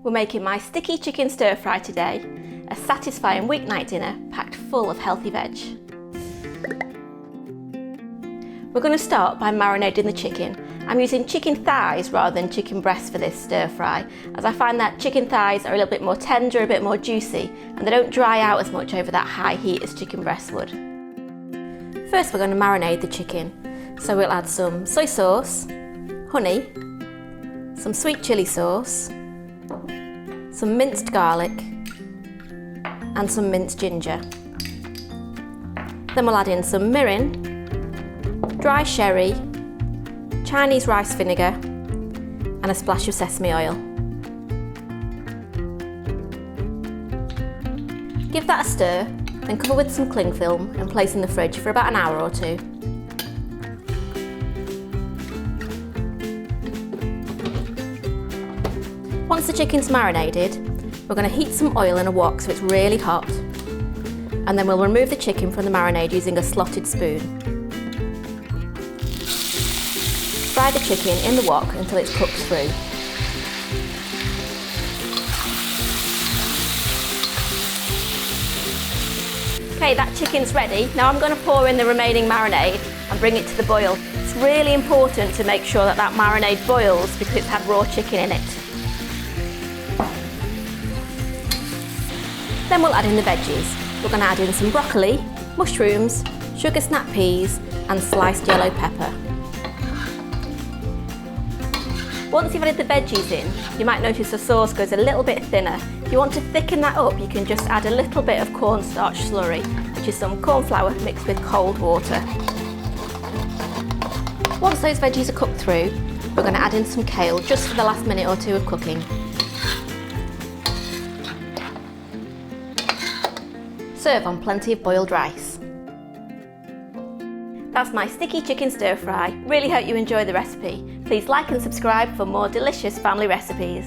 We're making my sticky chicken stir fry today, a satisfying weeknight dinner packed full of healthy veg. We're going to start by marinating the chicken. I'm using chicken thighs rather than chicken breasts for this stir fry, as I find that chicken thighs are a little bit more tender, a bit more juicy, and they don't dry out as much over that high heat as chicken breasts would. First we're going to marinate the chicken. So we'll add some soy sauce, honey, some sweet chilli sauce, some minced garlic and some minced ginger. Then we'll add in some mirin, dry sherry, Chinese rice vinegar and a splash of sesame oil. Give that a stir, then cover with some cling film and place in the fridge for about an hour or two. Once the chicken's marinated, we're going to heat some oil in a wok so it's really hot, and then we'll remove the chicken from the marinade using a slotted spoon. Fry the chicken in the wok until it's cooked through. Okay, that chicken's ready. Now I'm going to pour in the remaining marinade and bring it to the boil. It's really important to make sure that that marinade boils because it's had raw chicken in it. Then we'll add in the veggies. We're going to add in some broccoli, mushrooms, sugar snap peas and sliced yellow pepper. Once you've added the veggies in, you might notice the sauce goes a little bit thinner. If you want to thicken that up, you can just add a little bit of cornstarch slurry, which is some corn flour mixed with cold water. Once those veggies are cooked through, we're going to add in some kale just for the last minute or two of cooking. Serve on plenty of boiled rice. That's my sticky chicken stir fry. Really hope you enjoy the recipe. Please like and subscribe for more delicious family recipes.